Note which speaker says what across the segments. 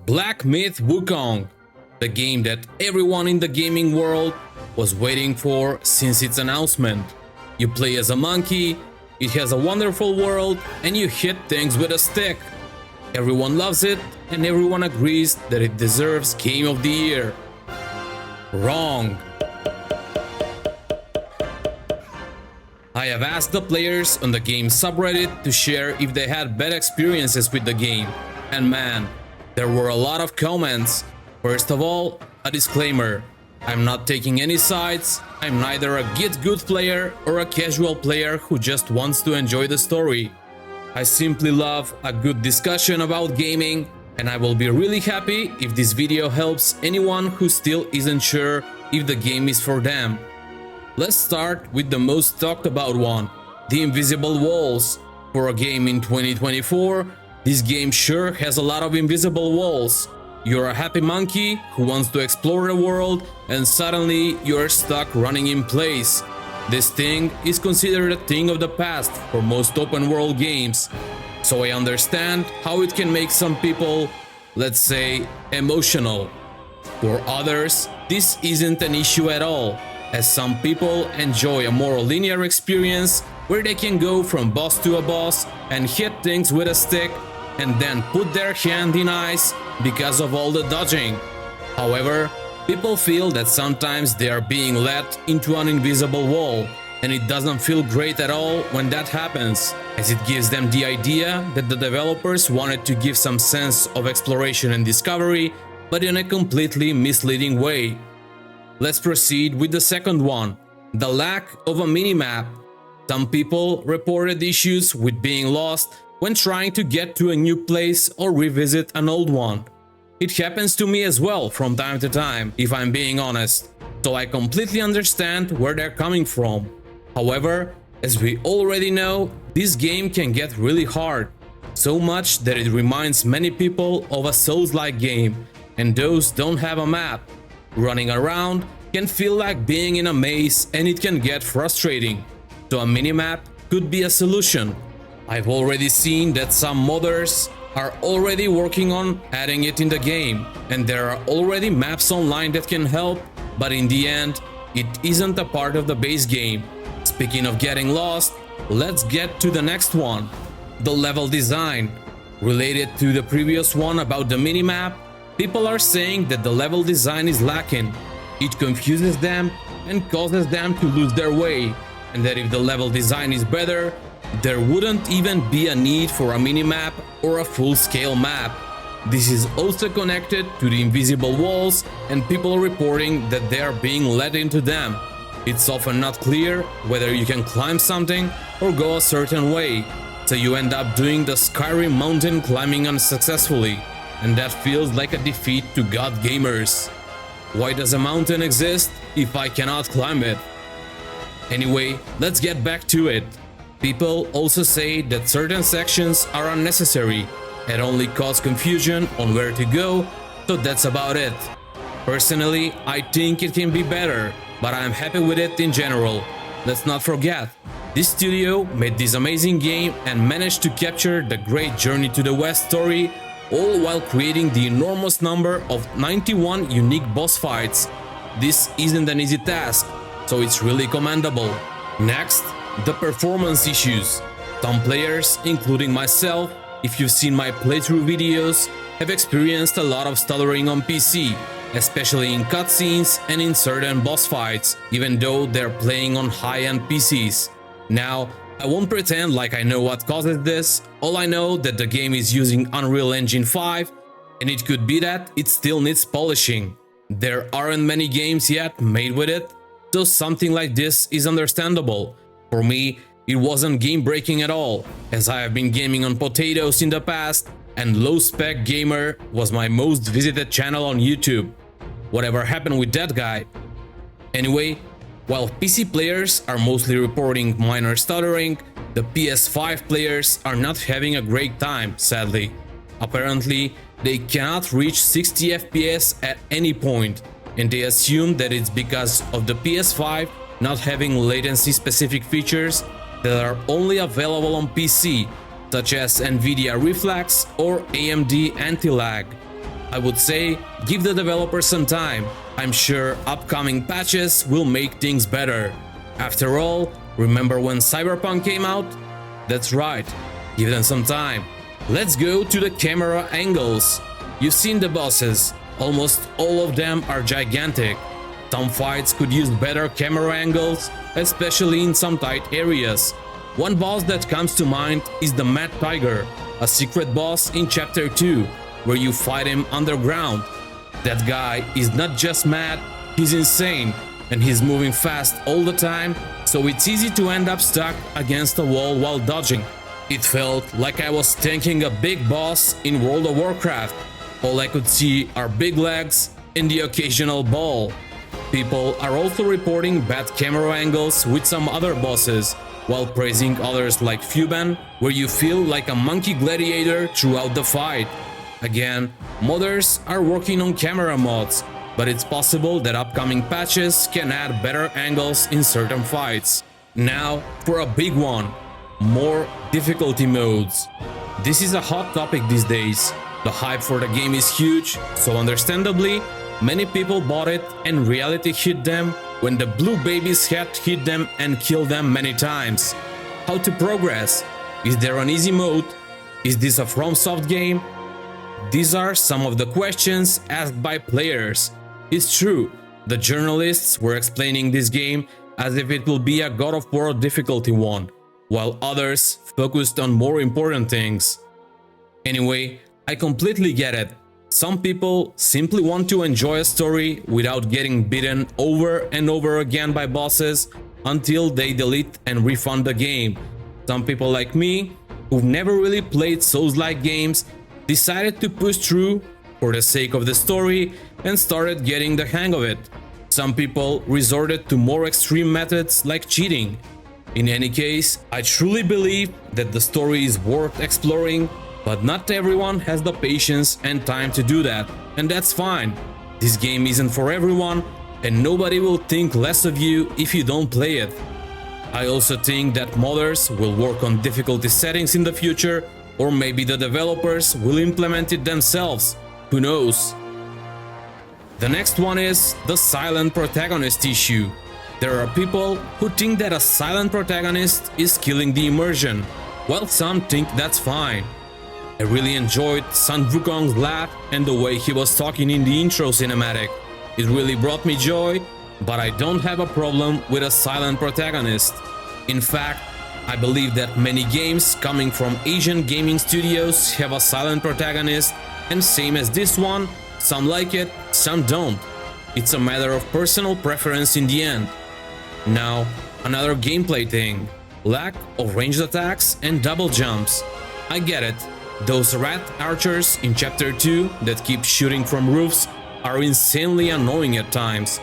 Speaker 1: Black Myth Wukong, the game that everyone in the gaming world was waiting for since its announcement. You play as a monkey, it has a wonderful world, and you hit things with a stick. Everyone loves it, and everyone agrees that it deserves Game of the Year. Wrong. I have asked the players on the game subreddit to share if they had bad experiences with the game, and man, there were a lot of comments. First of all, a disclaimer. I'm not taking any sides, I'm neither a get good player or a casual player who just wants to enjoy the story. I simply love a good discussion about gaming, and I will be really happy if this video helps anyone who still isn't sure if the game is for them. Let's start with the most talked about one, the invisible walls. For a game in 2024, this game sure has a lot of invisible walls. You're a happy monkey who wants to explore the world, and suddenly you're stuck running in place. This thing is considered a thing of the past for most open world games, so I understand how it can make some people, let's say, emotional. For others, this isn't an issue at all, as some people enjoy a more linear experience where they can go from boss to a boss and hit things with a stick and then put their hand in ice because of all the dodging. However, people feel that sometimes they are being led into an invisible wall, and it doesn't feel great at all when that happens, as it gives them the idea that the developers wanted to give some sense of exploration and discovery, but in a completely misleading way. Let's proceed with the second one, the lack of a minimap. Some people reported issues with being lost when trying to get to a new place or revisit an old one. It happens to me as well from time to time, if I'm being honest, so I completely understand where they're coming from. However, as we already know, this game can get really hard, so much that it reminds many people of a Souls-like game, and those don't have a map. Running around can feel like being in a maze, and it can get frustrating, so a minimap could be a solution. I've already seen that some modders are already working on adding it in the game, and there are already maps online that can help, but in the end, it isn't a part of the base game. Speaking of getting lost, let's get to the next one, the level design. Related to the previous one about the minimap, people are saying that the level design is lacking. It confuses them and causes them to lose their way, and that if the level design is better, there wouldn't even be a need for a minimap or a full-scale map. This is also connected to the invisible walls and people reporting that they are being led into them. It's often not clear whether you can climb something or go a certain way, so you end up doing the Skyrim mountain climbing unsuccessfully, and that feels like a defeat to God gamers. Why does a mountain exist if I cannot climb it? Anyway, let's get back to it. People also say that certain sections are unnecessary and only cause confusion on where to go, so that's about it. Personally, I think it can be better, but I'm happy with it in general. Let's not forget, this studio made this amazing game and managed to capture the great Journey to the West story, all while creating the enormous number of 91 unique boss fights. This isn't an easy task, so it's really commendable. Next, the performance issues. Some players, including myself, if you've seen my playthrough videos, have experienced a lot of stuttering on PC, especially in cutscenes and in certain boss fights, even though they're playing on high-end PCs. Now, I won't pretend like I know what causes this. All I know that the game is using Unreal Engine 5, and it could be that it still needs polishing. There aren't many games yet made with it, so something like this is understandable. For me, it wasn't game-breaking at all, as I have been gaming on potatoes in the past, and Low Spec Gamer was my most visited channel on YouTube. Whatever happened with that guy? Anyway, while PC players are mostly reporting minor stuttering, the PS5 players are not having a great time, sadly. Apparently, they cannot reach 60 FPS at any point, and they assume that it's because of the PS5 not having latency-specific features that are only available on PC, such as NVIDIA Reflex or AMD Anti-Lag. I would say give the developers some time. I'm sure upcoming patches will make things better. After all, remember when Cyberpunk came out? That's right, give them some time. Let's go to the camera angles. You've seen the bosses, almost all of them are gigantic. Some fights could use better camera angles, especially in some tight areas. One boss that comes to mind is the Mad Tiger, a secret boss in Chapter 2, where you fight him underground. That guy is not just mad, he's insane, and he's moving fast all the time, so it's easy to end up stuck against a wall while dodging. It felt like I was tanking a big boss in World of Warcraft. All I could see are big legs and the occasional ball. People are also reporting bad camera angles with some other bosses, while praising others like Fuban, where you feel like a monkey gladiator throughout the fight. Again, modders are working on camera mods, but it's possible that upcoming patches can add better angles in certain fights. Now for a big one, more difficulty modes. This is a hot topic these days. The hype for the game is huge, so understandably, many people bought it and reality hit them when the blue baby's head hit them and killed them many times. How to progress? Is there an easy mode? Is this a FromSoft game? These are some of the questions asked by players. It's true, the journalists were explaining this game as if it will be a God of War difficulty one, while others focused on more important things. Anyway, I completely get it. Some people simply want to enjoy a story without getting beaten over and over again by bosses until they delete and refund the game. Some people like me, who've never really played Souls-like games, decided to push through for the sake of the story and started getting the hang of it. Some people resorted to more extreme methods like cheating. In any case, I truly believe that the story is worth exploring, but not everyone has the patience and time to do that, and that's fine. This game isn't for everyone, and nobody will think less of you if you don't play it. I also think that modders will work on difficulty settings in the future, or maybe the developers will implement it themselves, who knows. The next one is the silent protagonist issue. There are people who think that a silent protagonist is killing the immersion, while some think that's fine. I really enjoyed Sun Wukong's laugh and the way he was talking in the intro cinematic. It really brought me joy, but I don't have a problem with a silent protagonist. In fact, I believe that many games coming from Asian gaming studios have a silent protagonist, and same as this one, some like it, some don't. It's a matter of personal preference in the end. Now, another gameplay thing. Lack of ranged attacks and double jumps. I get it. Those rat archers in Chapter 2 that keep shooting from roofs are insanely annoying at times.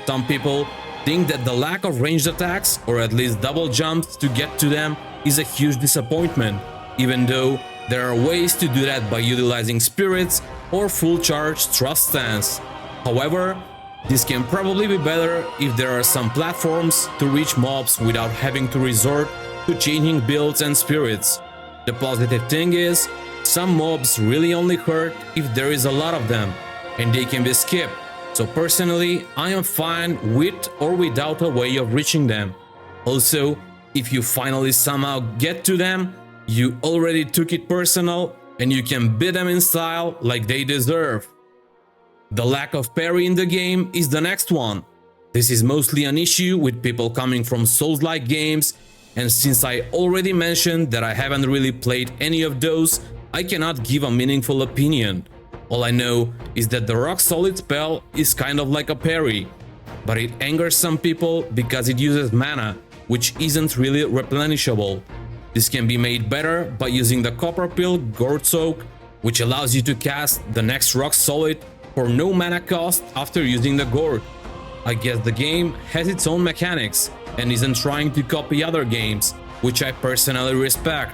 Speaker 1: Some people think that the lack of ranged attacks, or at least double jumps to get to them, is a huge disappointment, even though there are ways to do that by utilizing spirits or full charge thrust stance. However, this can probably be better if there are some platforms to reach mobs without having to resort to changing builds and spirits. The positive thing is, some mobs really only hurt if there is a lot of them, and they can be skipped. So personally, I am fine with or without a way of reaching them. Also, if you finally somehow get to them, you already took it personal and you can beat them in style like they deserve. The lack of parry in the game is the next one. This is mostly an issue with people coming from Souls-like games, and since I already mentioned that I haven't really played any of those, I cannot give a meaningful opinion. All I know is that the rock solid spell is kind of like a parry, but it angers some people because it uses mana, which isn't really replenishable. This can be made better by using the copper pill Gourd Soak, which allows you to cast the next rock solid for no mana cost after using the gourd. I guess the game has its own mechanics and isn't trying to copy other games, which I personally respect.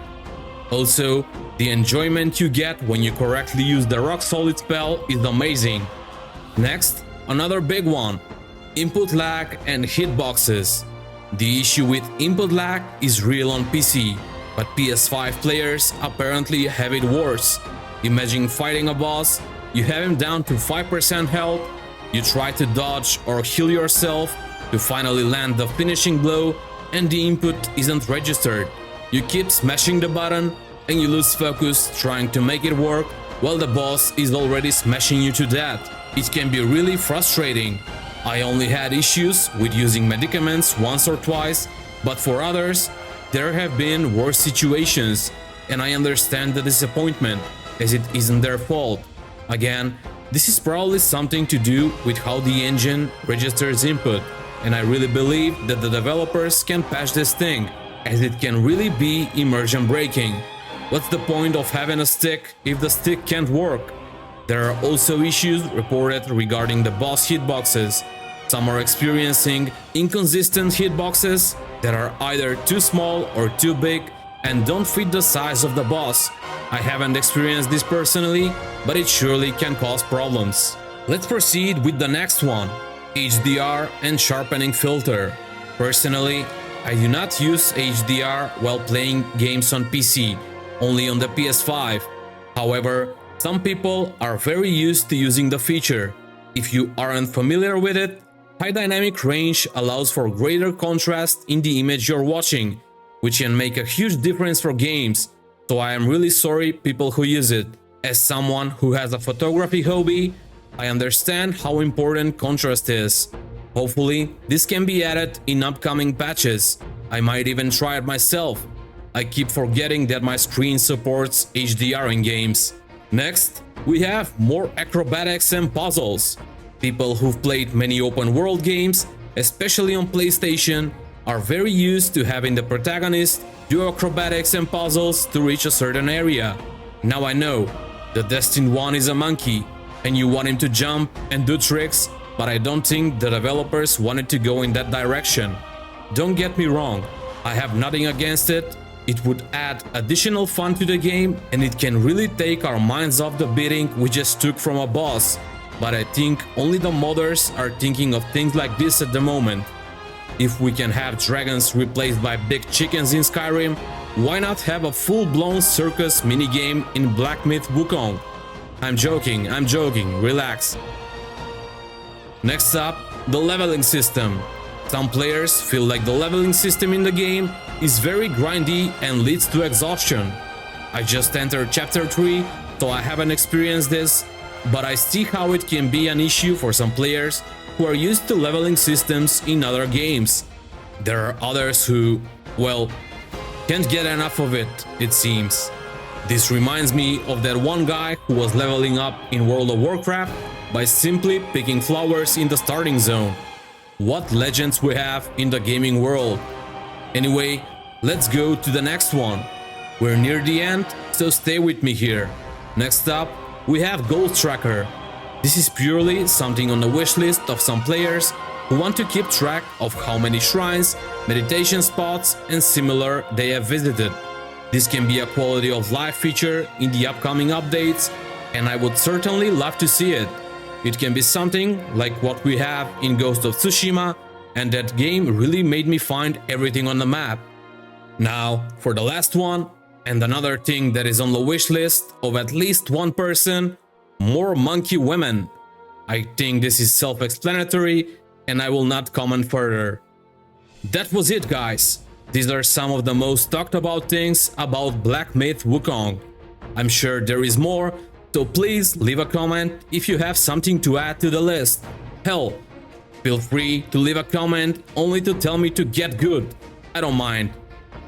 Speaker 1: Also, the enjoyment you get when you correctly use the rock solid spell is amazing. Next, another big one: input lag and hitboxes. The issue with input lag is real on PC, but PS5 players apparently have it worse. Imagine fighting a boss you have him down to 5% health, you try to dodge or heal yourself to finally land the finishing blow, and the input isn't registered. You keep smashing the button and you lose focus trying to make it work while the boss is already smashing you to death. It can be really frustrating. I only had issues with using medicaments once or twice, but for others, there have been worse situations, and I understand the disappointment, as it isn't their fault. Again, this is probably something to do with how the engine registers input, and I really believe that the developers can patch this thing, as it can really be immersion breaking. What's the point of having a stick if the stick can't work? There are also issues reported regarding the boss hitboxes. Some are experiencing inconsistent hitboxes that are either too small or too big and don't fit the size of the boss. I haven't experienced this personally, but it surely can cause problems. Let's proceed with the next one, HDR and sharpening filter. Personally, I do not use HDR while playing games on PC, only on the PS5. However, some people are very used to using the feature. If you aren't familiar with it, high dynamic range allows for greater contrast in the image you're watching, which can make a huge difference for games, so I am really sorry people who use it. As someone who has a photography hobby, I understand how important contrast is. Hopefully, this can be added in upcoming patches. I might even try it myself. I keep forgetting that my screen supports HDR in games. Next, we have more acrobatics and puzzles. People who've played many open world games, especially on PlayStation, are very used to having the protagonist do acrobatics and puzzles to reach a certain area. Now I know, the destined one is a monkey, and you want him to jump and do tricks, but I don't think the developers wanted to go in that direction. Don't get me wrong, I have nothing against it. It would add additional fun to the game, and it can really take our minds off the beating we just took from a boss. But I think only the modders are thinking of things like this at the moment. If we can have dragons replaced by big chickens in Skyrim, why not have a full-blown circus minigame in Black Myth Wukong? I'm joking, relax. Next up, the leveling system. Some players feel like the leveling system in the game is very grindy and leads to exhaustion. I just entered chapter 3, so I haven't experienced this, but I see how it can be an issue for some players who are used to leveling systems in other games. There are others who, well, can't get enough of it, it seems. This reminds me of that one guy who was leveling up in World of Warcraft by simply picking flowers in the starting zone. What legends we have in the gaming world. Anyway, let's go to the next one. We're near the end, so stay with me here. Next up, we have Gold Tracker. This is purely something on the wish list of some players who want to keep track of how many shrines, meditation spots and similar they have visited. This can be a quality of life feature in the upcoming updates, and I would certainly love to see it. It can be something like what we have in Ghost of Tsushima, and that game really made me find everything on the map. Now, for the last one, and another thing that is on the wish list of at least one person, more monkey women. I think this is self-explanatory, and I will not comment further. That was it, guys. These are some of the most talked about things about Black Myth Wukong. I'm sure there is more, so please leave a comment if you have something to add to the list. Hell, feel free to leave a comment only to tell me to get good. I don't mind.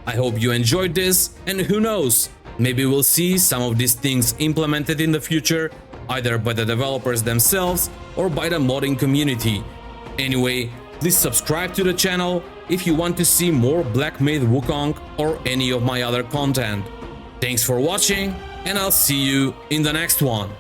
Speaker 1: I hope you enjoyed this, and who knows, maybe we'll see some of these things implemented in the future, either by the developers themselves or by the modding community. Anyway, please subscribe to the channel if you want to see more Black Myth Wukong or any of my other content. Thanks for watching, and I'll see you in the next one.